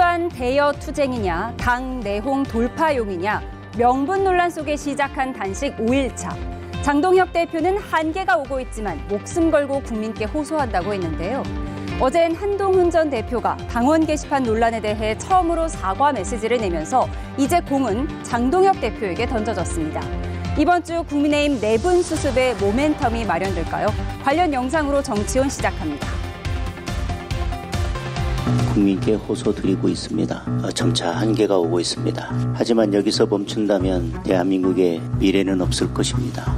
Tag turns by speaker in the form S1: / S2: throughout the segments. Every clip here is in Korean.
S1: 집단 대여 투쟁이냐, 당 내홍 돌파용이냐, 명분 논란 속에 시작한 단식 5일차. 장동혁 대표는 한계가 오고 있지만 목숨 걸고 국민께 호소한다고 했는데요. 어젠 한동훈 전 대표가 당원 게시판 논란에 대해 처음으로 사과 메시지를 내면서 이제 공은 장동혁 대표에게 던져졌습니다. 이번 주 국민의힘 내분 수습의 모멘텀이 마련될까요? 관련 영상으로 정치온 시작합니다.
S2: 국민께 호소드리고 있습니다. 점차 한계가 오고 있습니다. 하지만 여기서 멈춘다면 대한민국의 미래는 없을 것입니다.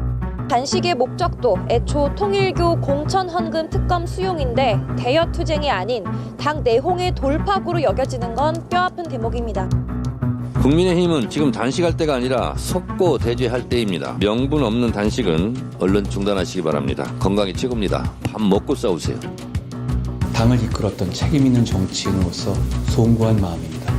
S3: 단식의 목적도 애초 통일교 공천헌금 특검 수용인데 대여 투쟁이 아닌 당 내홍의 돌파구로 여겨지는 건 뼈아픈 대목입니다.
S4: 국민의힘은 지금 단식할 때가 아니라 속고 대죄할 때입니다. 명분 없는 단식은 얼른 중단하시기 바랍니다. 건강이 최고입니다. 밥 먹고 싸우세요.
S5: 당을 이끌었던 책임 있는 정치인으로서 송구한 마음입니다.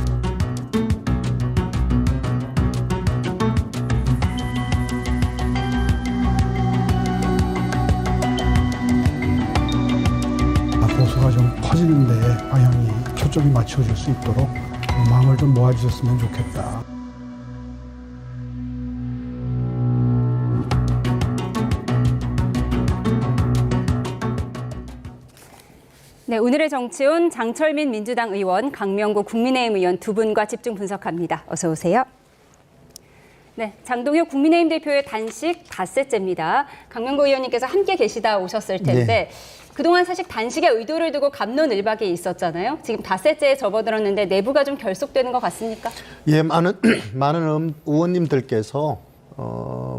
S6: 보수가 좀 커지는 데 방향이 초점이 맞춰질 수 있도록 마음을 좀 모아주셨으면 좋겠다.
S1: 네, 오늘의 정치온 장철민 민주당 의원, 강명구 국민의힘 의원 두 분과 집중 분석합니다. 어서 오세요. 네, 장동혁 국민의힘 대표의 단식 닷새째입니다. 강명구 의원님께서 함께 계시다 오셨을 텐데
S7: 네.
S1: 그동안 사실 단식의 의도를 두고 갑론을박이 있었잖아요. 지금 닷새째에 접어들었는데 내부가 좀 결속되는 것 같습니까?
S7: 예, 많은 의원님들께서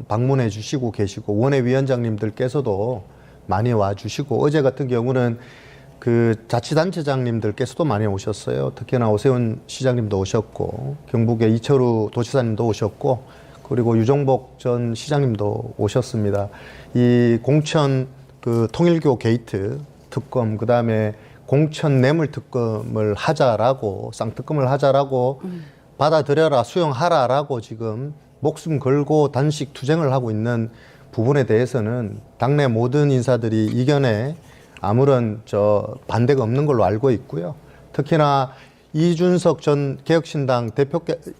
S7: 방문해 주시고 계시고 원외위원장님들께서도 많이 와 주시고 어제 같은 경우는 그 자치단체장님들께서도 많이 오셨어요. 특히나 오세훈 시장님도 오셨고 경북의 이철우 도지사님도 오셨고 그리고 유정복 전 시장님도 오셨습니다. 이 공천 그 통일교 게이트 특검 그다음에 공천 뇌물 특검을 하자라고 쌍특검을 하자라고 받아들여라 수용하라라고 지금 목숨 걸고 단식 투쟁을 하고 있는 부분에 대해서는 당내 모든 인사들이 이견에 아무런 반대가 없는 걸로 알고 있고요. 특히나 이준석 전 개혁신당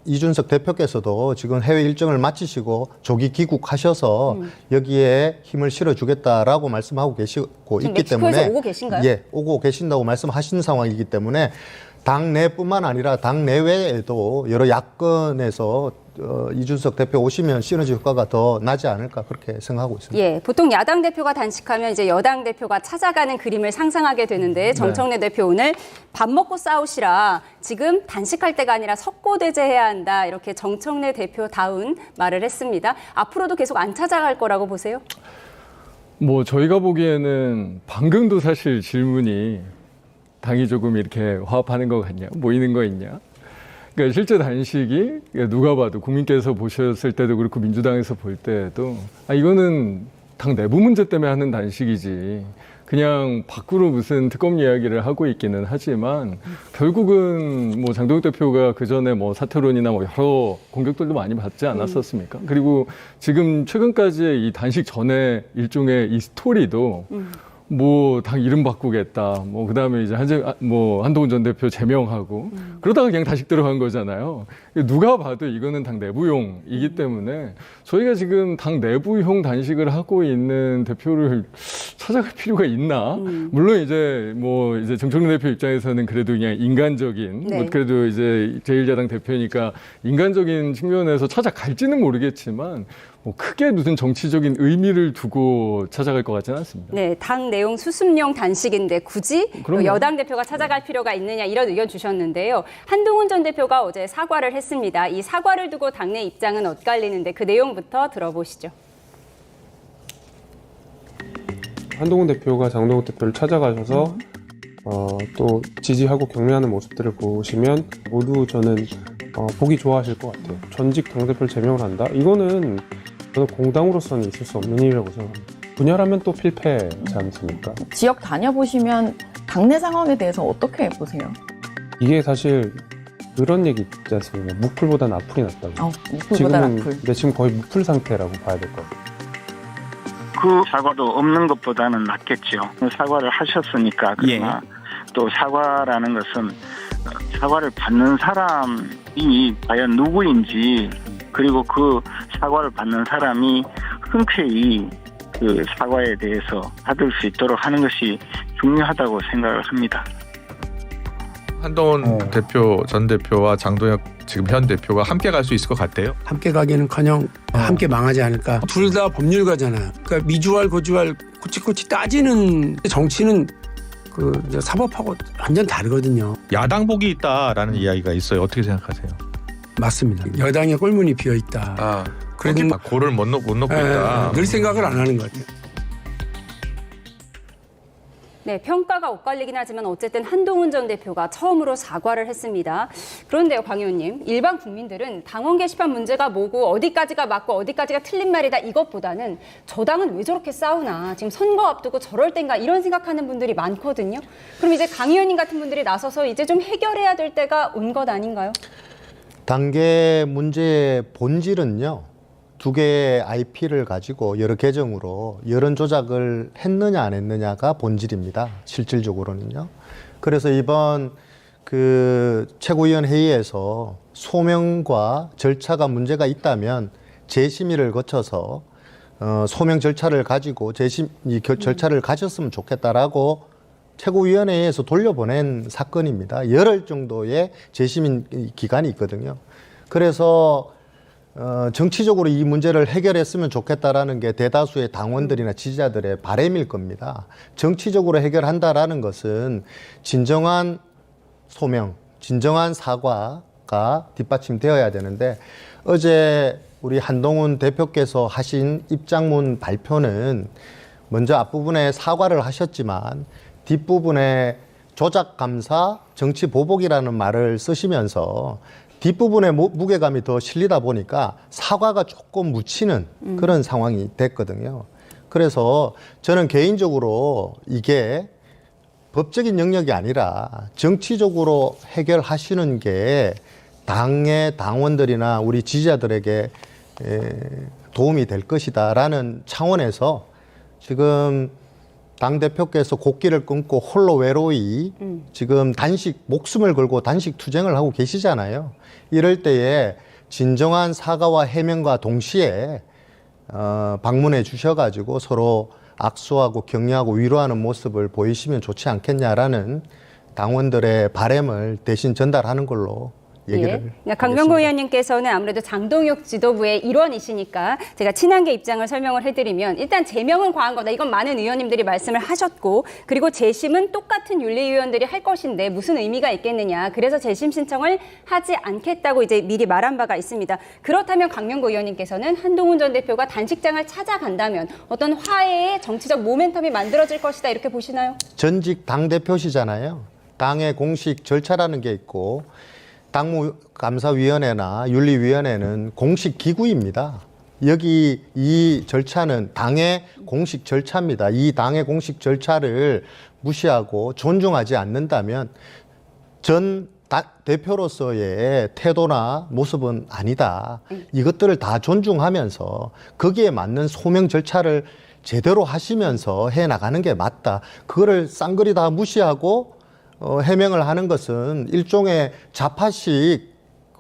S7: 이준석 대표께서도 지금 해외 일정을 마치시고 조기 귀국하셔서 여기에 힘을 실어주겠다라고 말씀하고 계시고 있기 때문에
S1: 멕시코에서 오고 계신가요?
S7: 예, 오고 계신다고 말씀하신 상황이기 때문에 당 내뿐만 아니라 당 내외에도 여러 야권에서 이준석 대표 오시면 시너지 효과가 더 나지 않을까 그렇게 생각하고 있습니다.
S1: 예, 보통 야당 대표가 단식하면 이제 여당 대표가 찾아가는 그림을 상상하게 되는데 정청래 대표 오늘 밥 먹고 싸우시라. 지금 단식할 때가 아니라 석고대죄해야 한다. 이렇게 정청래 대표다운 말을 했습니다. 앞으로도 계속 안 찾아갈 거라고 보세요?
S8: 뭐 저희가 보기에는 방금도 사실 질문이 당이 조금 이렇게 화합하는 것 같냐, 모이는 거 있냐. 그러니까 실제 단식이 누가 봐도 국민께서 보셨을 때도 그렇고 민주당에서 볼 때도 이거는 당 내부 문제 때문에 하는 단식이지 그냥 밖으로 무슨 특검 이야기를 하고 있기는 하지만 결국은 뭐 장동혁 대표가 그 전에 뭐 사퇴론이나 뭐 여러 공격들도 많이 받지 않았었습니까? 그리고 지금 최근까지 이 단식 전에 일종의 이 스토리도 뭐 당 이름 바꾸겠다. 뭐 그다음에 이제 한동훈 전 대표 제명하고 그러다가 그냥 단식 들어간 거잖아요. 누가 봐도 이거는 당 내부용이기 때문에 저희가 지금 당 내부용 단식을 하고 있는 대표를 찾아갈 필요가 있나? 물론 이제 정청래 대표 입장에서는 그래도 그냥 인간적인
S1: 네.
S8: 그래도 이제 제1야당 대표니까 인간적인 측면에서 찾아갈지는 모르겠지만 뭐 크게 무슨 정치적인 의미를 두고 찾아갈 것 같지는 않습니다.
S1: 네, 당 내용 수습용 단식인데 굳이 여당 대표가 찾아갈 필요가 있느냐 이런 의견 주셨는데요. 한동훈 전 대표가 어제 사과를 했습니다. 이 사과를 두고 당내 입장은 엇갈리는데 그 내용부터 들어보시죠.
S9: 한동훈 대표가 장동혁 대표를 찾아가셔서 또 지지하고 격려하는 모습들을 보시면 모두 저는 보기 좋아하실 것 같아요. 전직 당대표를 제명을 한다? 이거는 저는 공당으로서는 있을 수 없는 일이라고 생각합니다. 분열하면 또 필패지 않습니까?
S10: 지역 다녀보시면 당내 상황에 대해서 어떻게 보세요?
S9: 이게 사실 그런 얘기 있지 않습니까? 무풀보다는 악플이 낫다고.
S10: 무풀보다는 악플.
S9: 근데 지금 거의 무풀 상태라고 봐야 될 것 같아요.
S11: 그 사과도 없는 것보다는 낫겠죠. 사과를 하셨으니까. 그러나 또 사과라는 것은 사과를 받는 사람이 과연 누구인지, 그리고 그 사과를 받는 사람이 흔쾌히 그 사과에 대해서 받을 수 있도록 하는 것이 중요하다고 생각을 합니다.
S12: 한동훈 대표, 전 대표와 장동혁 지금 현 대표가 함께 갈 수 있을 것 같아요?
S13: 함께 가기는커녕 함께 망하지 않을까. 둘 다 법률가잖아요. 그러니까 미주알 고주알 꼬치꼬치 따지는 정치는 그 사법하고 완전 다르거든요.
S12: 야당복이 있다라는 이야기가 있어요. 어떻게 생각하세요?
S13: 맞습니다. 여당의 꼴문이 비어 있다. 그래도
S12: 고를 못 놓고 있다.
S13: 늘 생각을 안 하는 것 같아요.
S1: 네, 평가가 엇갈리긴 하지만 어쨌든 한동훈 전 대표가 처음으로 사과를 했습니다. 그런데요, 강 의원님, 일반 국민들은 당원 게시판 문제가 뭐고 어디까지가 맞고 어디까지가 틀린 말이다 이것보다는 저 당은 왜 저렇게 싸우나, 지금 선거 앞두고 저럴 땐가 이런 생각하는 분들이 많거든요. 그럼 이제 강 의원님 같은 분들이 나서서 이제 좀 해결해야 될 때가 온 것 아닌가요?
S7: 당계 문제의 본질은요. 두 개의 IP를 가지고 여러 계정으로 여론 조작을 했느냐 안 했느냐가 본질입니다. 실질적으로는요. 그래서 이번 그 최고위원 회의에서 소명과 절차가 문제가 있다면 재심의를 거쳐서 소명 절차를 가지고 재심의 절차를 가졌으면 좋겠다라고 최고위원회에서 돌려보낸 사건입니다. 열흘 정도의 재심의 기간이 있거든요. 그래서 정치적으로 이 문제를 해결했으면 좋겠다라는 게 대다수의 당원들이나 지지자들의 바람일 겁니다. 정치적으로 해결한다라는 것은 진정한 소명, 진정한 사과가 뒷받침되어야 되는데 어제 우리 한동훈 대표께서 하신 입장문 발표는 먼저 앞부분에 사과를 하셨지만 뒷부분에 조작감사, 정치보복이라는 말을 쓰시면서 뒷부분에 무게감이 더 실리다 보니까 사과가 조금 묻히는 그런 상황이 됐거든요. 그래서 저는 개인적으로 이게 법적인 영역이 아니라 정치적으로 해결하시는 게 당의 당원들이나 우리 지지자들에게 도움이 될 것이다라는 차원에서 지금 당대표께서 곡기를 끊고 홀로 외로이 지금 목숨을 걸고 단식 투쟁을 하고 계시잖아요. 이럴 때에 진정한 사과와 해명과 동시에 방문해 주셔가지고 서로 악수하고 격려하고 위로하는 모습을 보이시면 좋지 않겠냐라는 당원들의 바람을 대신 전달하는 걸로 얘기를
S1: 강병구 의원님께서는 아무래도 장동혁 지도부의 일원이시니까 제가 친한계 입장을 설명을 해드리면 일단 제명은 과한 거다. 이건 많은 의원님들이 말씀을 하셨고 그리고 재심은 똑같은 윤리위원들이 할 것인데 무슨 의미가 있겠느냐. 그래서 재심 신청을 하지 않겠다고 이제 미리 말한 바가 있습니다. 그렇다면 강병구 의원님께서는 한동훈 전 대표가 단식장을 찾아간다면 어떤 화해의 정치적 모멘텀이 만들어질 것이다 이렇게 보시나요?
S7: 전직 당대표시잖아요. 당의 공식 절차라는 게 있고 당무감사위원회나 윤리위원회는 공식 기구입니다. 여기 이 절차는 당의 공식 절차입니다. 이 당의 공식 절차를 무시하고 존중하지 않는다면 전 대표로서의 태도나 모습은 아니다. 이것들을 다 존중하면서 거기에 맞는 소명 절차를 제대로 하시면서 해나가는 게 맞다. 그거를 쌍그리 다 무시하고 해명을 하는 것은 일종의 좌파식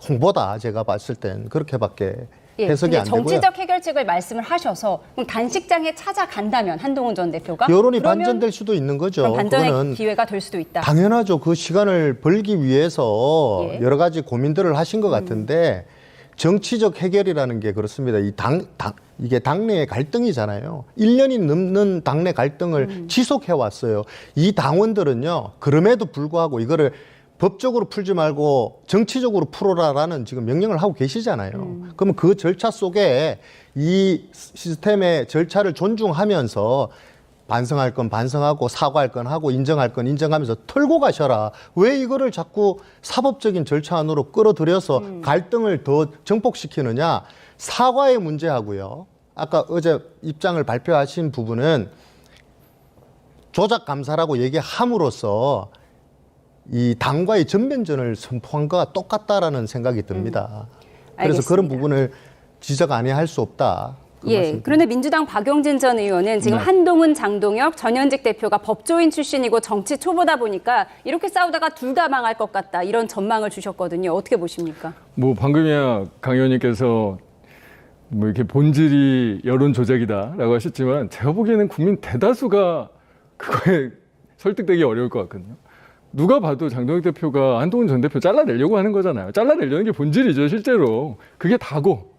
S7: 홍보다. 제가 봤을 땐 그렇게밖에 해석이 안 되고요.
S1: 정치적 해결책을 말씀을 하셔서 그럼 단식장에 찾아간다면 한동훈 전 대표가
S7: 여론이 반전될 수도 있는 거죠.
S1: 그럼 반전의
S7: 그거는
S1: 기회가 될 수도 있다.
S7: 당연하죠. 그 시간을 벌기 위해서 여러 가지 고민들을 하신 것 같은데 정치적 해결이라는 게 그렇습니다. 이게 당내의 갈등이잖아요. 1년이 넘는 당내 갈등을 지속해 왔어요. 이 당원들은요. 그럼에도 불구하고 이거를 법적으로 풀지 말고 정치적으로 풀어라라는 지금 명령을 하고 계시잖아요. 그러면 그 절차 속에 이 시스템의 절차를 존중하면서 반성할 건 반성하고 사과할 건 하고 인정할 건 인정하면서 털고 가셔라. 왜 이거를 자꾸 사법적인 절차 안으로 끌어들여서 갈등을 더 증폭시키느냐. 사과의 문제하고요. 아까 어제 입장을 발표하신 부분은 조작 감사라고 얘기함으로써 이 당과의 전면전을 선포한 거와 똑같다라는 생각이 듭니다. 그래서
S1: 알겠습니다.
S7: 그런 부분을 지적 아니할 수 없다.
S1: 예. 그런데 민주당 박용진 전 의원은 지금
S8: 네.
S1: 한동훈, 장동혁, 전현직 대표가 법조인 출신이고 정치 초보다 보니까 이렇게 싸우다가 둘 다 망할 것 같다. 이런 전망을 주셨거든요. 어떻게 보십니까?
S8: 뭐 방금이야 강 의원님께서 뭐 이렇게 본질이 여론 조작이다라고 하셨지만 제가 보기에는 국민 대다수가 그거에 설득되기 어려울 것 같거든요. 누가 봐도 장동혁 대표가 한동훈 전 대표 잘라내려고 하는 거잖아요. 잘라내려는 게 본질이죠, 실제로. 그게 다고.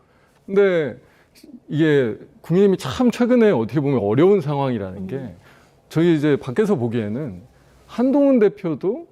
S8: 근데 이게 국민의힘이 참 최근에 어떻게 보면 어려운 상황이라는 게 저희 이제 밖에서 보기에는 한동훈 대표도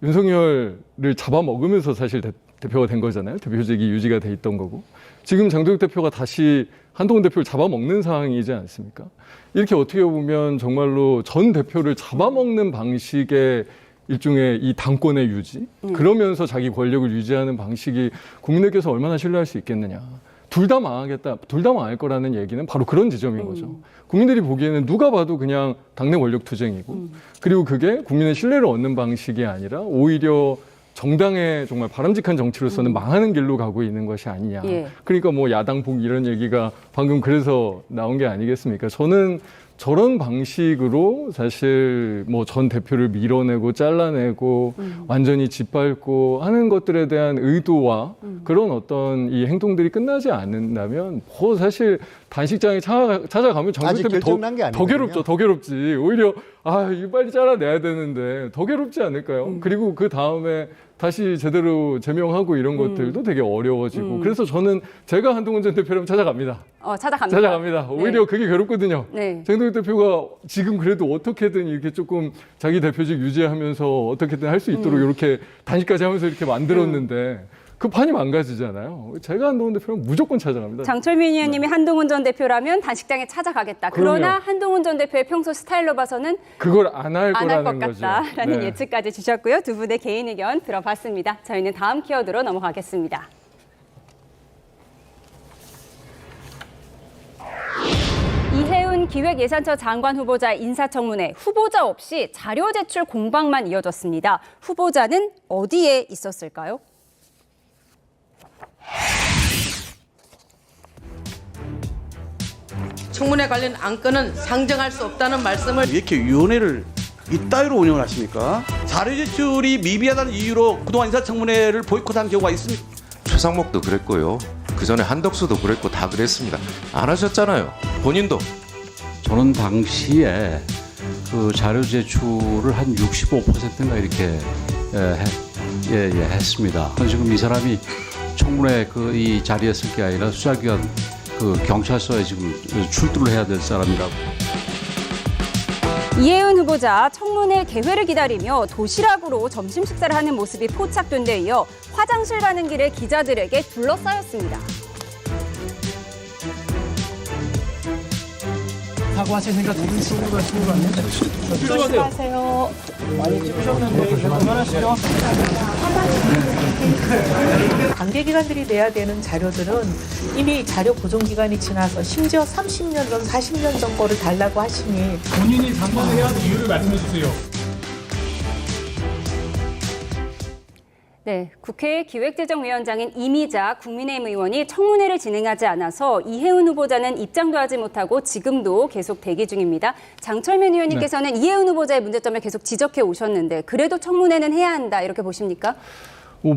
S8: 윤석열을 잡아먹으면서 사실 대표가 된 거잖아요. 대표직이 유지가 돼 있던 거고. 지금 장동혁 대표가 다시 한동훈 대표를 잡아먹는 상황이지 않습니까? 이렇게 어떻게 보면 정말로 전 대표를 잡아먹는 방식의 일종의 이 당권의 유지, 그러면서 자기 권력을 유지하는 방식이 국민들께서 얼마나 신뢰할 수 있겠느냐. 둘 다 망하겠다, 둘 다 망할 거라는 얘기는 바로 그런 지점인 거죠. 국민들이 보기에는 누가 봐도 그냥 당내 권력 투쟁이고, 그리고 그게 국민의 신뢰를 얻는 방식이 아니라 오히려 정당의 정말 바람직한 정치로서는 망하는 길로 가고 있는 것이 아니냐.
S1: 예.
S8: 그러니까 뭐 야당 포기 이런 얘기가 방금 그래서 나온 게 아니겠습니까? 저는 저런 방식으로 사실 뭐 전 대표를 밀어내고 잘라내고 완전히 짓밟고 하는 것들에 대한 의도와 그런 어떤 이 행동들이 끝나지 않는다면 뭐 사실 단식장에 찾아가면
S7: 아직
S8: 장동혁
S7: 결정난 게
S8: 대표 더 괴롭죠. 더 괴롭지. 오히려 이거 빨리 잘라내야 되는데 더 괴롭지 않을까요? 그리고 그 다음에 다시 제대로 제명하고 이런 것들도 되게 어려워지고 그래서 저는 제가 한동훈 전 대표라면 찾아갑니다. 찾아갑니다. 오히려 그게 괴롭거든요.
S1: 네.
S8: 장동혁 대표가 지금 그래도 어떻게든 이렇게 조금 자기 대표직 유지하면서 어떻게든 할 수 있도록 이렇게 단식까지 하면서 이렇게 만들었는데 그 판이 망가지잖아요. 제가 한동훈 대표는 무조건 찾아갑니다.
S1: 장철민 의원님이 한동훈 전 대표라면 단식장에 찾아가겠다. 그러나
S8: 그럼요.
S1: 한동훈 전 대표의 평소 스타일로 봐서는
S8: 그걸 안 할
S1: 안 할
S8: 거라는
S1: 것
S8: 거죠.
S1: 같다라는
S8: 네.
S1: 예측까지 주셨고요. 두 분의 개인 의견 들어봤습니다. 저희는 다음 키워드로 넘어가겠습니다. 이해운 기획예산처 장관 후보자 인사청문회, 후보자 없이 자료 제출 공방만 이어졌습니다. 후보자는 어디에 있었을까요?
S14: 청문회 관련 안건은 상정할 수 없다는 말씀을.
S15: 왜 이렇게 위원회를 이따위로 운영을 하십니까? 자료 제출이 미비하다는 이유로 그동안 인사청문회를 보이콧한 경우가 있습니다.
S16: 최상목도 그랬고요. 그 전에 한덕수도 그랬고 다 그랬습니다. 안 하셨잖아요. 본인도.
S5: 저는 당시에 그 자료 제출을 한 65%인가 이렇게 했습니다. 지금 이 사람이 청문회 그 이 자리에 있을 게 아니라 수사기관 그 경찰서에 지금 출두를 해야 될 사람이라고.
S1: 이해운 후보자 청문회 개회를 기다리며 도시락으로 점심 식사를 하는 모습이 포착된 데 이어 화장실 가는 길에 기자들에게 둘러싸였습니다.
S13: 사과하실 생각 있으신 것 같습니다.
S10: 조심하세요.
S13: 많이 찍으셨는데 그만하시죠.
S14: 관계기관들이 내야 되는 자료들은 이미 자료 보존 기간이 지나서 심지어 30년 전, 40년 전 거를 달라고 하시니
S13: 본인이 당선해야 할 이유를 말씀해 주세요.
S1: 네, 국회 기획재정위원장인 이미자 국민의힘 의원이 청문회를 진행하지 않아서 이해운 후보자는 입장도 하지 못하고 지금도 계속 대기 중입니다. 장철민 의원님께서는 이해운 후보자의 문제점을 계속 지적해 오셨는데 그래도 청문회는 해야 한다 이렇게 보십니까?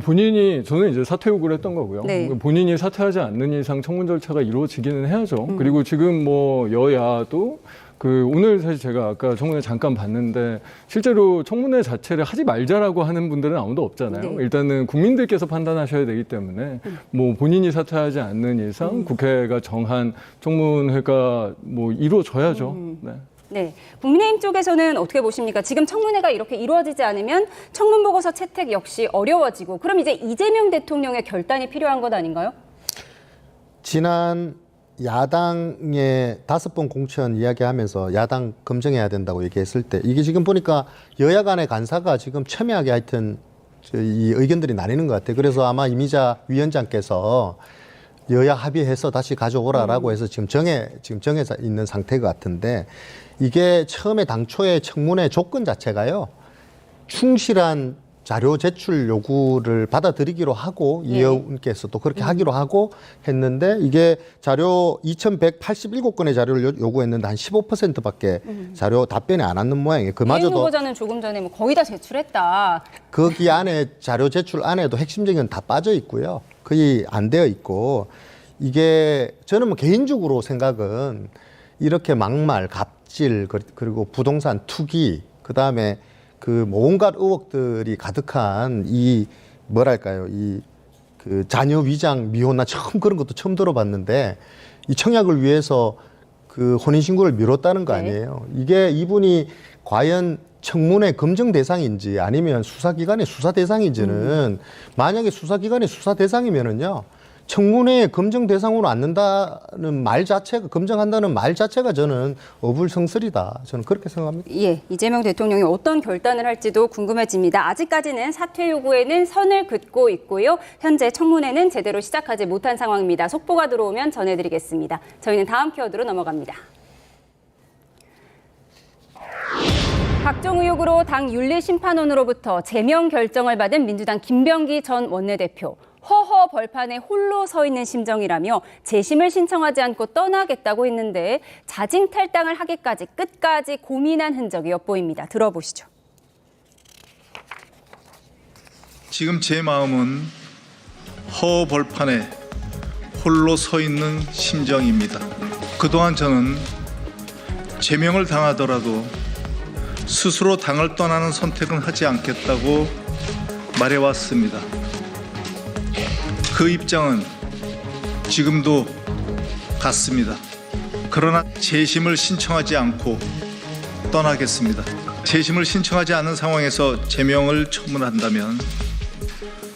S8: 본인이 저는 이제 사퇴 요구를 했던 거고요.
S1: 네.
S8: 본인이 사퇴하지 않는 이상 청문 절차가 이루어지기는 해야죠. 그리고 지금 뭐 여야도 오늘 사실 제가 아까 청문회 잠깐 봤는데 실제로 청문회 자체를 하지 말자라고 하는 분들은 아무도 없잖아요.
S1: 네.
S8: 일단은 국민들께서 판단하셔야 되기 때문에 뭐 본인이 사퇴하지 않는 이상 국회가 정한 청문회가 뭐 이루어져야죠. 네.
S1: 네, 국민의힘 쪽에서는 어떻게 보십니까? 지금 청문회가 이렇게 이루어지지 않으면 청문 보고서 채택 역시 어려워지고 그럼 이제 이재명 대통령의 결단이 필요한 것 아닌가요?
S7: 지난 야당의 5번 공천 이야기하면서 야당 검증해야 된다고 얘기했을 때 이게 지금 보니까 여야 간의 간사가 지금 첨예하게 하여튼 이 의견들이 나뉘는 것 같아요. 그래서 아마 이미자 위원장께서 여야 합의해서 다시 가져오라라고 해서 지금 정해져 있는 상태 같은데 이게 처음에 당초에 청문회 조건 자체가요. 충실한 자료 제출 요구를 받아들이기로 하고 이 의원께서도 그렇게 하기로 하고 했는데 이게 자료 2,187건의 자료를 요구했는데 한 15%밖에 자료 답변이 안 왔는 모양이에요.
S1: 이인 후보자는 조금 전에 뭐 거의 다 제출했다.
S7: 거기 안에 자료 제출 안에도 핵심적인 건 다 빠져 있고요. 거의 안 되어 있고 이게 저는 뭐 개인적으로 생각은 이렇게 막말, 갑질 그리고 부동산 투기 그다음에 그 온갖 의혹들이 가득한 이 뭐랄까요 그 자녀 위장 미혼 나 그런 것도 처음 들어봤는데 이 청약을 위해서 그 혼인신고를 미뤘다는 거 아니에요. 이게 이분이 과연 청문회 검증 대상인지 아니면 수사기관의 수사 대상인지는 만약에 수사기관의 수사 대상이면은요 청문회에 검증 대상으로 앉는다는 말 자체가 검증한다는 말 자체가 저는 어불성설이다. 저는 그렇게 생각합니다.
S1: 예, 이재명 대통령이 어떤 결단을 할지도 궁금해집니다. 아직까지는 사퇴 요구에는 선을 긋고 있고요. 현재 청문회는 제대로 시작하지 못한 상황입니다. 속보가 들어오면 전해드리겠습니다. 저희는 다음 키워드로 넘어갑니다. 각종 의혹으로 당 윤리심판원으로부터 제명 결정을 받은 민주당 김병기 전 원내대표. 허허 벌판에 홀로 서 있는 심정이라며 재심을 신청하지 않고 떠나겠다고 했는데 자진 탈당을 하기까지 끝까지 고민한 흔적이 엿보입니다. 들어보시죠.
S17: 지금 제 마음은 허허 벌판에 홀로 서 있는 심정입니다. 그동안 저는 제명을 당하더라도 스스로 당을 떠나는 선택은 하지 않겠다고 말해왔습니다. 그 입장은 지금도 같습니다. 그러나 재심을 신청하지 않고 떠나겠습니다. 재심을 신청하지 않는 상황에서 제명을 처분한다면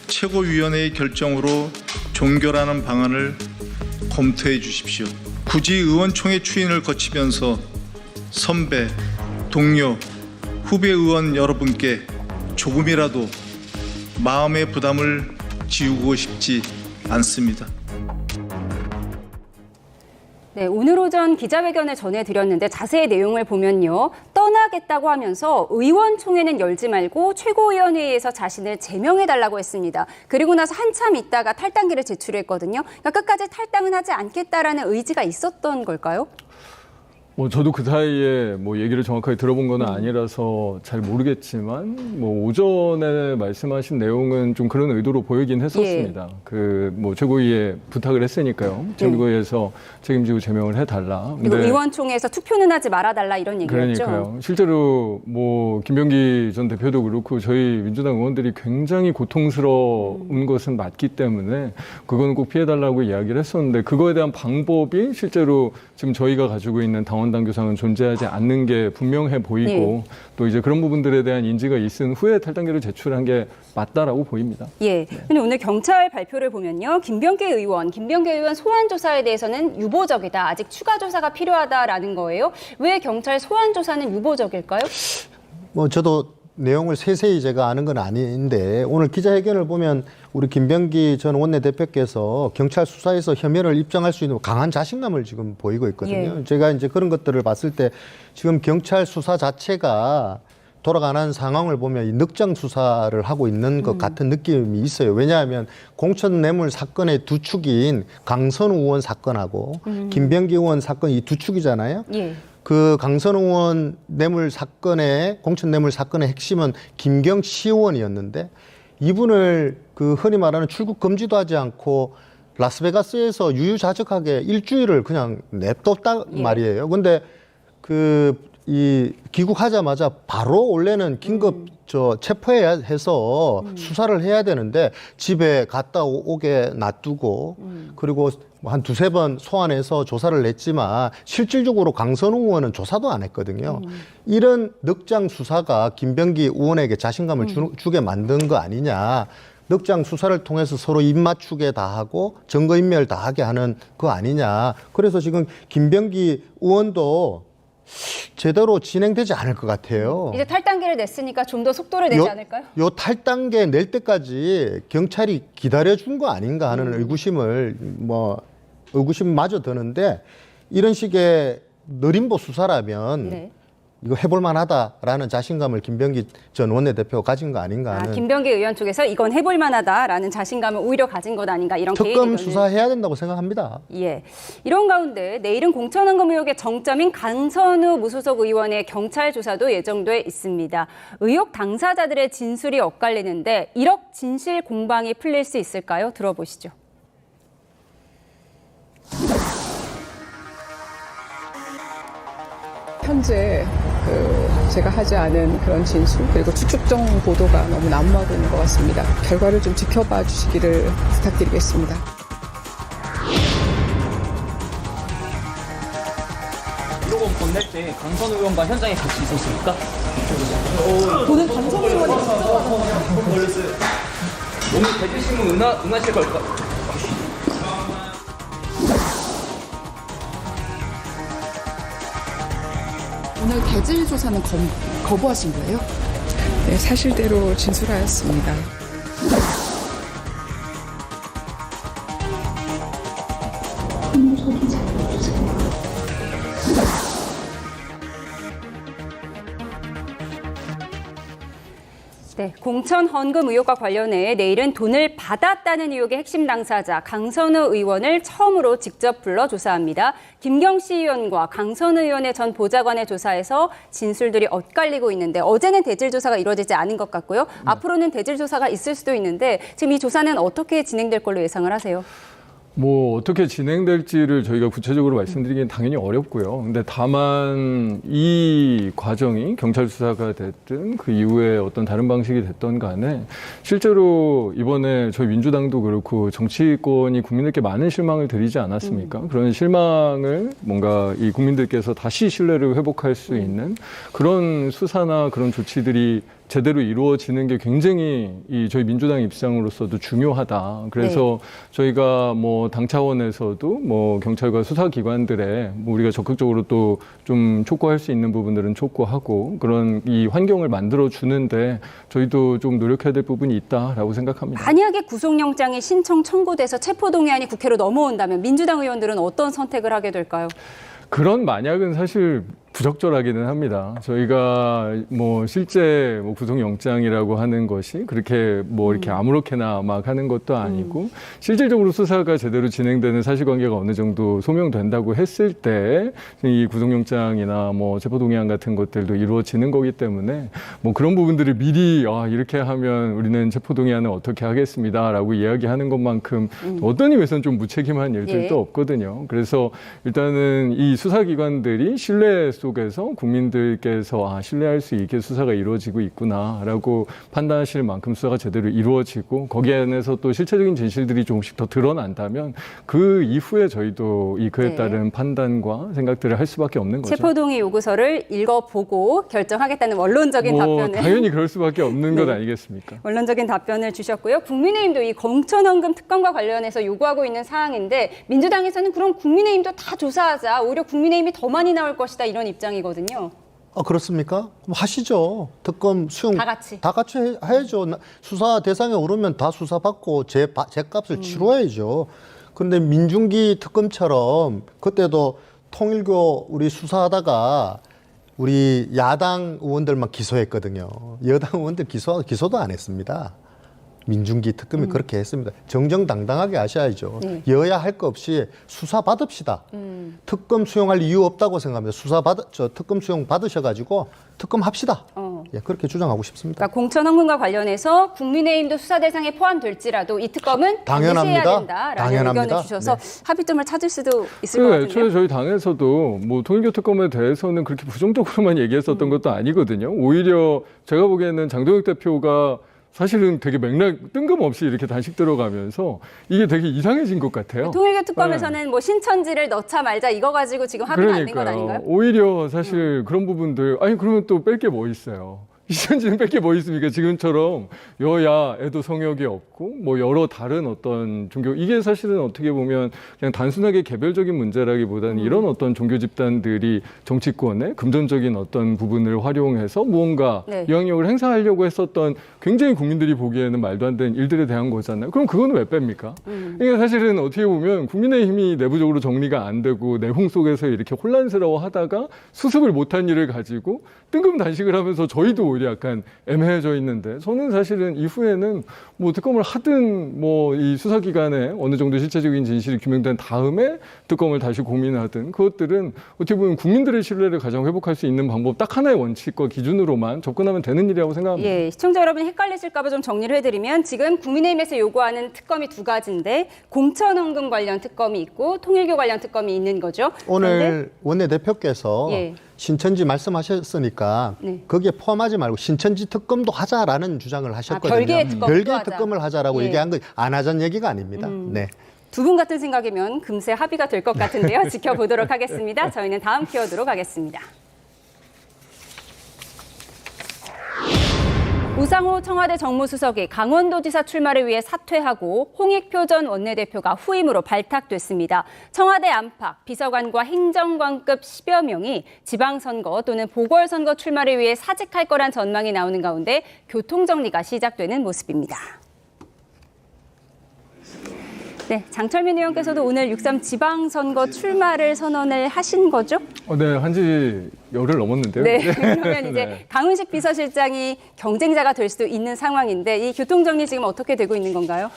S17: 최고위원회의 결정으로 종결하는 방안을 검토해 주십시오. 굳이 의원총회 추인을 거치면서 선배, 동료, 후배 의원 여러분께 조금이라도 마음의 부담을 지우고 싶지 않습니다.
S1: 네, 오늘 오전 기자회견을 전해드렸는데 자세히 내용을 보면요. 떠나겠다고 하면서 의원총회는 열지 말고 최고위원회에서 자신을 제명해달라고 했습니다. 그리고 나서 한참 있다가 탈당기를 제출했거든요. 그러니까 끝까지 탈당은 하지 않겠다라는 의지가 있었던 걸까요?
S8: 저도 그 사이에 얘기를 정확하게 들어본 건 아니라서 잘 모르겠지만 오전에 말씀하신 내용은 좀 그런 의도로 보이긴 했었습니다. 최고위에 부탁을 했으니까요. 최고위에서 책임지고 제명을 해달라.
S1: 그리고 의원총회에서 투표는 하지 말아달라 이런 얘기였죠.
S8: 그러니까요. 실제로 김병기 전 대표도 그렇고 저희 민주당 의원들이 굉장히 고통스러운 것은 맞기 때문에 그거는 꼭 피해달라고 이야기를 했었는데 그거에 대한 방법이 실제로 지금 저희가 가지고 있는 당원당규상은 존재하지 않는 게 분명해 보이고 또 이제 그런 부분들에 대한 인지가 있은 후에 탈당기를 제출한 게 맞다라고 보입니다.
S1: 예. 근데 오늘 경찰 발표를 보면요. 김병기 의원 소환 조사에 대해서는 유보적이다. 아직 추가 조사가 필요하다라는 거예요. 왜 경찰 소환 조사는 유보적일까요?
S7: 저도 내용을 세세히 제가 아는 건 아닌데 오늘 기자회견을 보면 우리 김병기 전 원내대표께서 경찰 수사에서 혐의를 입증할 수 있는 강한 자신감을 지금 보이고 있거든요. 제가 이제 그런 것들을 봤을 때 지금 경찰 수사 자체가 돌아가는 상황을 보면 이 늑장 수사를 하고 있는 것 같은 느낌이 있어요. 왜냐하면 공천 뇌물 사건의 두 축인 강선우 의원 사건하고 김병기 의원 사건 이 두 축이잖아요. 그 강선우 의원 공천 뇌물 사건의 핵심은 김경시 의원이었는데 이분을 그 흔히 말하는 출국 금지도 하지 않고 라스베가스에서 유유자적하게 일주일을 그냥 냅뒀단 말이에요. 근데 이 귀국하자마자 바로 원래는 긴급 체포해야 해서 수사를 해야 되는데 집에 갔다 오게 놔두고 그리고 한 두세 번 소환해서 조사를 냈지만 실질적으로 강선우 의원은 조사도 안 했거든요. 이런 늑장 수사가 김병기 의원에게 자신감을 주게 만든 거 아니냐. 늑장 수사를 통해서 서로 입맞추게 다 하고 증거인멸 다 하게 하는 거 아니냐. 그래서 지금 김병기 의원도 제대로 진행되지 않을 것 같아요.
S1: 이제 탈당기를 냈으니까 좀 더 속도를 내지 않을까요?
S7: 요 탈당계 낼 때까지 경찰이 기다려준 거 아닌가 하는 의구심마저 드는데 이런 식의 느림보 수사라면 이거 해볼 만하다라는 자신감을 김병기 전 원내대표가 가진 거 아닌가 하는.
S1: 김병기 의원 쪽에서 이건 해볼 만하다라는 자신감을 오히려 가진 것 아닌가 이런 개인
S7: 특검
S1: 의견을.
S7: 수사해야 된다고 생각합니다.
S1: 예. 이런 가운데 내일은 공천헌금 의혹의 정점인 강선우 무소속 의원의 경찰 조사도 예정돼 있습니다. 의혹 당사자들의 진술이 엇갈리는데 1억 진실 공방이 풀릴 수 있을까요? 들어보시죠.
S18: 현재 제가 하지 않은 그런 진술 그리고 추측정 보도가 너무 난무하고 있는 것 같습니다. 결과를 좀 지켜봐 주시기를 부탁드리겠습니다.
S19: 유로건 건넬 때 강선 의원과 현장에 같이 있었습니까?
S18: 저는 강선 의원이
S19: 걸렸어요. 오늘 대지신문 응하실 걸까?
S18: 오늘 대질 조사는 거부하신 거예요? 네, 사실대로 진술하였습니다.
S1: 네, 공천 헌금 의혹과 관련해 내일은 돈을 받았다는 의혹의 핵심 당사자 강선우 의원을 처음으로 직접 불러 조사합니다. 김경시 의원과 강선우 의원의 전 보좌관의 조사에서 진술들이 엇갈리고 있는데 어제는 대질 조사가 이루어지지 않은 것 같고요. 앞으로는 대질 조사가 있을 수도 있는데 지금 이 조사는 어떻게 진행될 걸로 예상을 하세요?
S8: 뭐 어떻게 진행될지를 저희가 구체적으로 말씀드리기는 당연히 어렵고요. 근데 다만 이 과정이 경찰 수사가 됐든 그 이후에 어떤 다른 방식이 됐던 간에 실제로 이번에 저희 민주당도 그렇고 정치권이 국민들께 많은 실망을 드리지 않았습니까? 그런 실망을 뭔가 이 국민들께서 다시 신뢰를 회복할 수 있는 그런 수사나 그런 조치들이 제대로 이루어지는 게 굉장히 이 저희 민주당 입장으로서도 중요하다. 그래서 저희가 뭐 당 차원에서도 뭐 경찰과 수사기관들에 뭐 우리가 적극적으로 또 좀 촉구할 수 있는 부분들은 촉구하고 그런 이 환경을 만들어 주는데 저희도 좀 노력해야 될 부분이 있다라고 생각합니다.
S1: 만약에 구속영장이 신청 청구돼서 체포동의안이 국회로 넘어온다면 민주당 의원들은 어떤 선택을 하게 될까요?
S8: 그런 만약은 사실 부적절하기는 합니다. 저희가 뭐 실제 뭐 구속영장이라고 하는 것이 그렇게 뭐 이렇게 아무렇게나 막 하는 것도 아니고 실질적으로 수사가 제대로 진행되는 사실관계가 어느 정도 소명된다고 했을 때 이 구속영장이나 뭐 체포동의안 같은 것들도 이루어지는 거기 때문에 뭐 그런 부분들을 미리 이렇게 하면 우리는 체포동의안을 어떻게 하겠습니다라고 이야기하는 것만큼 어떤 의미에서는 좀 무책임한 일들도 없거든요. 그래서 일단은 이 수사기관들이 신뢰 속에서 국민들께서 신뢰할 수 있게 수사가 이루어지고 있구나라고 판단하실 만큼 수사가 제대로 이루어지고 거기에 안에서 또 실체적인 진실들이 조금씩 더 드러난다면 그 이후에 저희도 이 그에 따른 판단과 생각들을 할 수밖에 없는 거죠.
S1: 체포동의 요구서를 읽어보고 결정하겠다는 원론적인 답변을.
S8: 당연히 그럴 수밖에 없는 것 아니겠습니까?
S1: 원론적인 답변을 주셨고요. 국민의힘도 이 공천헌금 특검과 관련해서 요구하고 있는 사항인데 민주당에서는 그럼 국민의힘도 다 조사하자. 오히려 국민의힘이 더 많이 나올 것이다. 이런 입장이거든요.
S7: 그렇습니까? 그럼 하시죠. 특검 수용
S1: 다 같이
S7: 해야죠. 수사 대상에 오르면 다 수사받고 제값을 치러야죠. 그런데 민중기 특검처럼 그때도 통일교 우리 수사하다가 우리 야당 의원들만 기소했거든요. 여당 의원들 기소도 안 했습니다. 민중기 특검이 그렇게 했습니다. 정정당당하게 하셔야죠. 여야 할 거 없이 수사 받읍시다. 특검 수용할 이유 없다고 생각합니다. 특검 수용 받으셔가지고 특검 합시다. 그렇게 주장하고 싶습니다.
S1: 그러니까 공천헌금과 관련해서 국민의힘도 수사 대상에 포함될지라도 이 특검은
S7: 당연합니다.
S1: 해야 된다라는 의견을 주셔서 합의점을 찾을 수도 있을 것 같은데요.
S8: 저희 당에서도 뭐 통일교 특검에 대해서는 그렇게 부정적으로만 얘기했었던 것도 아니거든요. 오히려 제가 보기에는 장동혁 대표가 사실은 되게 뜬금없이 이렇게 단식 들어가면서 이게 되게 이상해진 것 같아요.
S1: 통일교 특검에서는 뭐 신천지를 넣자 말자 이거 가지고 지금 합의가 안 된 건 아닌가요?
S8: 오히려 사실 그런 부분들 그러면 또 뺄 게 뭐 있어요. 신천지는 뺄 게 뭐 있습니까? 지금처럼 여야에도 성역이 없고 뭐 여러 다른 어떤 종교, 이게 사실은 어떻게 보면 그냥 단순하게 개별적인 문제라기보다는 이런 어떤 종교 집단들이 정치권의 금전적인 어떤 부분을 활용해서 무언가
S1: 네.
S8: 영향력을 행사하려고 했었던 굉장히 국민들이 보기에는 말도 안 되는 일들에 대한 거잖아요. 그럼 그거는 왜 뺍니까? 그러니까 사실은 어떻게 보면 국민의힘이 내부적으로 정리가 안 되고 내홍 속에서 이렇게 혼란스러워 하다가 수습을 못한 일을 가지고 뜬금 단식을 하면서 저희도 오히려 약간 애매해져 있는데, 저는 사실은 이후에는 뭐 특검을 하든 뭐 이 수사기관에 어느 정도 실체적인 진실이 규명된 다음에 특검을 다시 고민하든, 그것들은 어떻게 보면 국민들의 신뢰를 가장 회복할 수 있는 방법 딱 하나의 원칙과 기준으로만 접근하면 되는 일이라고 생각합니다.
S1: 예, 시청자 여러분 헷갈리실까 봐 좀 정리를 해드리면, 지금 국민의힘에서 요구하는 특검이 두 가지인데 공천헌금 관련 특검이 있고 통일교 관련 특검이 있는 거죠.
S7: 오늘 원내대표께서
S1: 예.
S7: 신천지 말씀하셨으니까
S1: 네.
S7: 거기에 포함하지 말고 신천지 특검도 하자라는 주장을 하셨거든요.
S1: 별개의 특검도
S7: 별개의
S1: 하자.
S7: 특검을 하자라고
S1: 예.
S7: 얘기한 거 안 하자는 얘기가 아닙니다. 네.
S1: 두 분 같은 생각이면 금세 합의가 될 것 같은데요. 지켜보도록 하겠습니다. 저희는 다음 키워드로 가겠습니다. 우상호 청와대 정무수석이 강원도지사 출마를 위해 사퇴하고 홍익표 전 원내대표가 후임으로 발탁됐습니다. 청와대 안팎, 비서관과 행정관급 10여 명이 지방선거 또는 보궐선거 출마를 위해 사직할 거란 전망이 나오는 가운데 교통정리가 시작되는 모습입니다. 네, 장철민 의원께서도 오늘 6.3 지방선거 출마를 선언을 하신 거죠?
S8: 네, 한지 열흘 넘었는데요.
S1: 네, 그러면 이제
S8: 네.
S1: 강훈식 비서실장이 경쟁자가 될 수도 있는 상황인데, 이 교통정리 지금 어떻게 되고 있는 건가요?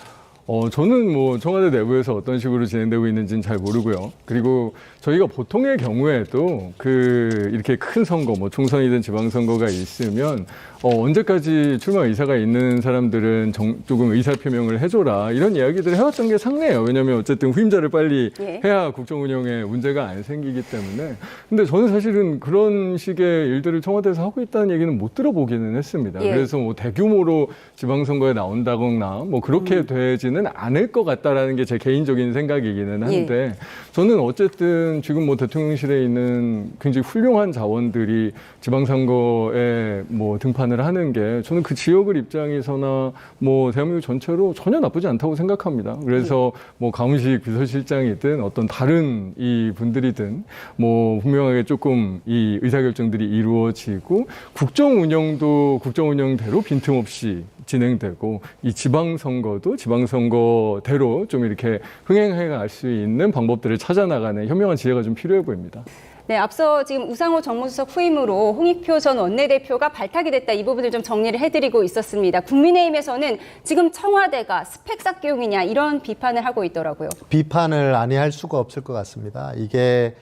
S8: 저는 뭐 청와대 내부에서 어떤 식으로 진행되고 있는지는 잘 모르고요. 그리고 저희가 보통의 경우에도 이렇게 큰 선거, 뭐 총선이든 지방선거가 있으면 언제까지 출마 의사가 있는 사람들은 조금 의사표명을 해줘라, 이런 이야기들을 해왔던 게 상례예요. 왜냐하면 어쨌든 후임자를 빨리
S1: 예.
S8: 해야 국정 운영에 문제가 안 생기기 때문에. 근데 저는 사실은 그런 식의 일들을 청와대에서 하고 있다는 얘기는 못 들어보기는 했습니다.
S1: 예.
S8: 그래서 뭐 대규모로 지방선거에 나온다거나 뭐 그렇게 되지는 않을 것 같다라는 게 제 개인적인 생각이기는 한데, 저는 어쨌든 지금 뭐 대통령실에 있는 굉장히 훌륭한 자원들이 지방선거에 뭐 등판을 하는 게, 저는 그 지역을 입장에서나 뭐 대한민국 전체로 전혀 나쁘지 않다고 생각합니다. 그래서 뭐 강훈식 비서실장이든 어떤 다른 이 분들이든 뭐 분명하게 조금 이 의사결정들이 이루어지고 국정 운영도 국정 운영대로 빈틈없이 진행되고, 이 지방선거도 지방선거대로 좀 이렇게 흥행해 갈 수 있는 방법들을 찾아나가는 현명한 지혜가 좀 필요해 보입니다.
S1: 네, 앞서 지금 우상호 정무수석 후임으로 홍익표 전 원내대표가 발탁이 됐다, 이 부분을 좀 정리를 해드리고 있었습니다. 국민의힘에서는 지금 청와대가 스펙 쌓기용이냐, 이런 비판을 하고 있더라고요.
S7: 비판을 아니할 수가 없을 것 같습니다. 이게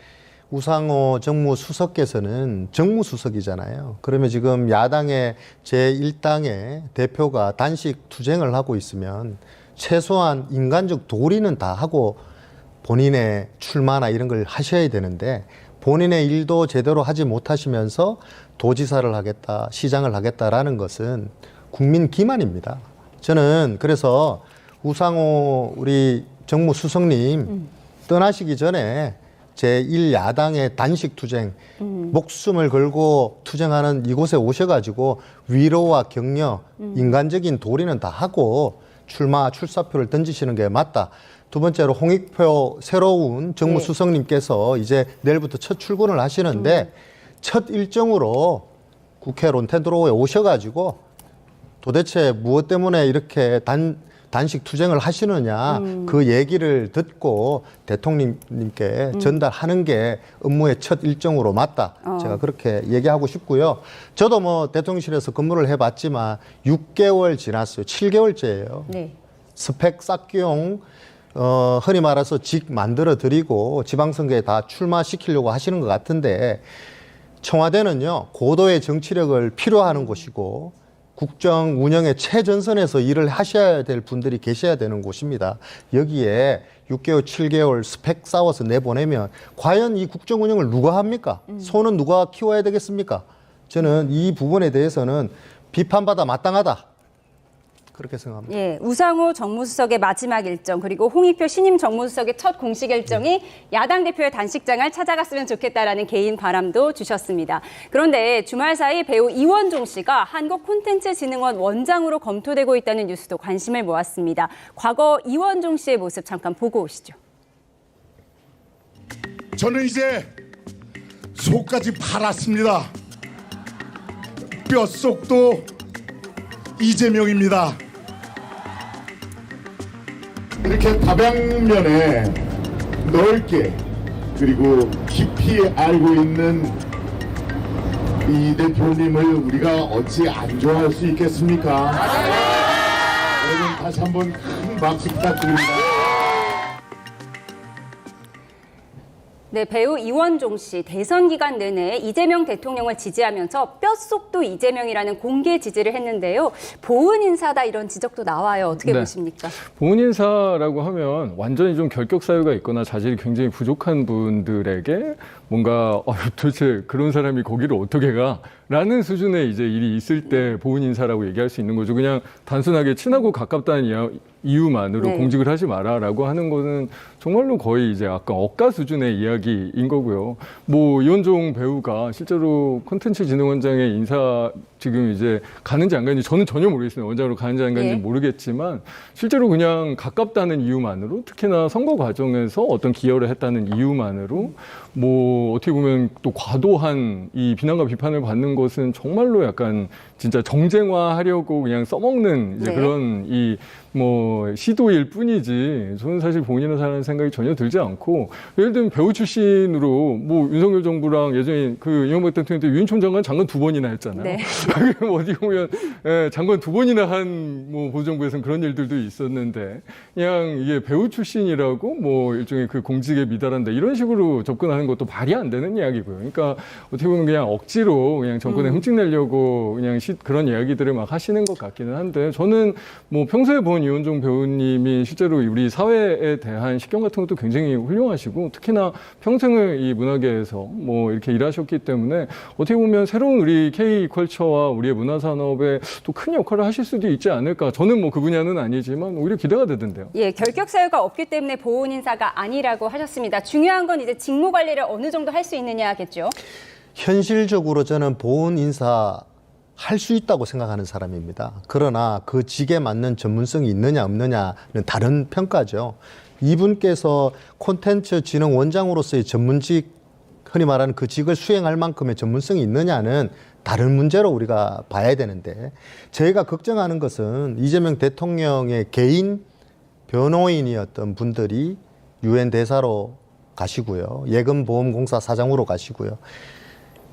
S7: 우상호 정무수석께서는 정무수석이잖아요. 그러면 지금 야당의 제1당의 대표가 단식 투쟁을 하고 있으면 최소한 인간적 도리는 다 하고 본인의 출마나 이런 걸 하셔야 되는데, 본인의 일도 제대로 하지 못하시면서 도지사를 하겠다, 시장을 하겠다라는 것은 국민 기만입니다. 저는 그래서 우상호 우리 정무수석님 떠나시기 전에 제1야당의 단식 투쟁, 목숨을 걸고 투쟁하는 이곳에 오셔가지고 위로와 격려, 인간적인 도리는 다 하고 출사표를 던지시는 게 맞다. 두 번째로 홍익표 새로운 정무수석님께서 이제 내일부터 첫 출근을 하시는데, 첫 일정으로 국회 론텐드로우에 오셔가지고 도대체 무엇 때문에 이렇게 단식 투쟁을 하시느냐, 그 얘기를 듣고 대통령님께 전달하는 게 업무의 첫 일정으로 맞다. 제가 그렇게 얘기하고 싶고요. 저도 뭐 대통령실에서 근무를 해봤지만 6개월 지났어요. 7개월째예요.
S1: 네.
S7: 스펙 쌓기용 흔히 말해서 직 만들어 드리고 지방선거에 다 출마시키려고 하시는 것 같은데, 청와대는요 고도의 정치력을 필요하는 곳이고 국정 운영의 최전선에서 일을 하셔야 될 분들이 계셔야 되는 곳입니다. 여기에 6개월, 7개월 스펙 쌓아서 내보내면 과연 이 국정 운영을 누가 합니까? 손은 누가 키워야 되겠습니까? 저는 이 부분에 대해서는 비판받아 마땅하다. 그렇게 생각합니다.
S1: 예, 우상호 정무수석의 마지막 일정 그리고 홍익표 신임 정무수석의 첫 공식 일정이 야당 대표의 단식장을 찾아갔으면 좋겠다라는 개인 바람도 주셨습니다. 그런데 주말 사이 배우 이원종 씨가 한국콘텐츠진흥원 원장으로 검토되고 있다는 뉴스도 관심을 모았습니다. 과거 이원종 씨의 모습 잠깐 보고 오시죠.
S20: 저는 이제 속까지 팔았습니다. 뼛속도 이재명입니다. 이렇게 다방면에 넓게 그리고 깊이 알고 있는 이 대표님을 우리가 어찌 안 좋아할 수 있겠습니까? 여러분 다시 한번 큰 박수 부탁드립니다.
S1: 네, 배우 이원종 씨 대선 기간 내내 이재명 대통령을 지지하면서 뼛속도 이재명이라는 공개 지지를 했는데요. 보은 인사다 이런 지적도 나와요. 어떻게 보십니까?
S8: 보은 인사라고 하면 완전히 좀 결격 사유가 있거나 자질이 굉장히 부족한 분들에게 뭔가 도대체 그런 사람이 거기를 어떻게 가? 라는 수준의 이제 일이 있을 때 보은 인사라고 얘기할 수 있는 거죠. 그냥 단순하게 친하고 가깝다는 이유만으로 공직을 하지 마라라고 하는 거는 정말로 거의 이제 아까 억가 수준의 이야기인 거고요. 뭐 이원종 배우가 실제로 콘텐츠진흥원장의 인사 지금 이제 가는지 안 가는지 저는 전혀 모르겠습니다. 원장으로 가는지 안 가는지 모르겠지만 실제로 그냥 가깝다는 이유만으로 특히나 선거 과정에서 어떤 기여를 했다는 이유만으로 뭐 어떻게 보면 또 과도한 이 비난과 비판을 받는 것은 정말로 약간 진짜 정쟁화하려고 그냥 써먹는 이제 그런 이 뭐 시도일 뿐이지 저는 사실 본인이라는 생각이 전혀 들지 않고 예를 들면 배우 출신으로 뭐 윤석열 정부랑 예전에 그 이명박 대통령 때 유인촌 장관 2번이나 했잖아요. 네. 어디 보면 장관 2번이나 한 뭐 보수정부에서는 그런 일들도 있었는데 그냥 이게 배우 출신이라고 뭐 일종의 그 공직에 미달한다 이런 식으로 접근하는 것도 말이 안 되는 이야기고요. 그러니까 어떻게 보면 그냥 억지로 그냥 정권에 흠집내려고 그냥 그런 이야기들을 막 하시는 것 같기는 한데 저는 뭐 평소에 본 이원종 배우님이 실제로 우리 사회에 대한 식견 같은 것도 굉장히 훌륭하시고 특히나 평생을 이 문화계에서 뭐 이렇게 일하셨기 때문에 어떻게 보면 새로운 우리 K컬처와 우리의 문화산업에 또 큰 역할을 하실 수도 있지 않을까. 저는 뭐 그 분야는 아니지만 오히려 기대가 되던데요.
S1: 예, 결격 사유가 없기 때문에 보훈 인사가 아니라고 하셨습니다. 중요한 건 이제 직무 관리를 어느 정도 할 수 있느냐겠죠.
S7: 현실적으로 저는 보훈 인사 할 수 있다고 생각하는 사람입니다. 그러나 그 직에 맞는 전문성이 있느냐 없느냐는 다른 평가죠. 이분께서 콘텐츠진흥원장으로서의 전문직, 흔히 말하는 그 직을 수행할 만큼의 전문성이 있느냐는 다른 문제로 우리가 봐야 되는데 저희가 걱정하는 것은 이재명 대통령의 개인 변호인이었던 분들이 유엔 대사로 가시고요. 예금보험공사 사장으로 가시고요.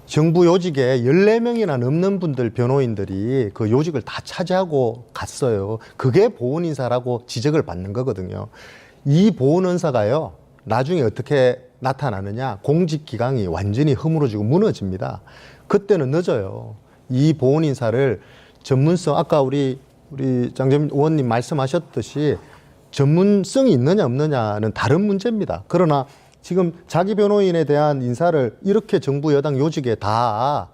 S7: 정부 요직에 14명이나 넘는 분들 변호인들이 그 요직을 다 차지하고 갔어요. 그게 보훈 인사라고 지적을 받는 거거든요. 이 보훈 인사가요. 나중에 어떻게 나타나느냐. 공직 기강이 완전히 허물어지고 무너집니다. 그때는 늦어요. 이 보훈 인사를 전문성 아까 우리 장재민 의원님 말씀하셨듯이 전문성이 있느냐 없느냐는 다른 문제입니다. 그러나 지금 자기 변호인에 대한 인사를 이렇게 정부 여당 요직에 다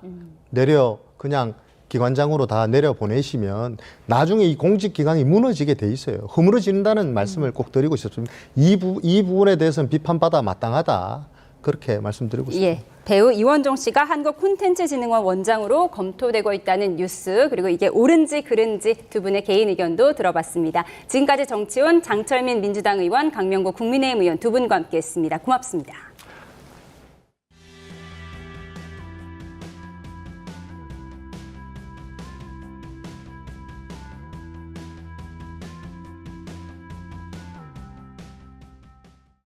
S7: 그냥 기관장으로 다 내려보내시면 나중에 이 공직 기강이 무너지게 돼 있어요. 허물어진다는 말씀을 꼭 드리고 싶습니다. 이 부분에 대해서는 비판받아 마땅하다. 그렇게 말씀드리고 싶습니다.
S1: 예, 배우 이원종 씨가 한국콘텐츠진흥원 원장으로 검토되고 있다는 뉴스 그리고 이게 옳은지 그른지 두 분의 개인 의견도 들어봤습니다. 지금까지 정치원 장철민 민주당 의원, 강명구 국민의힘 의원 두 분과 함께했습니다. 고맙습니다.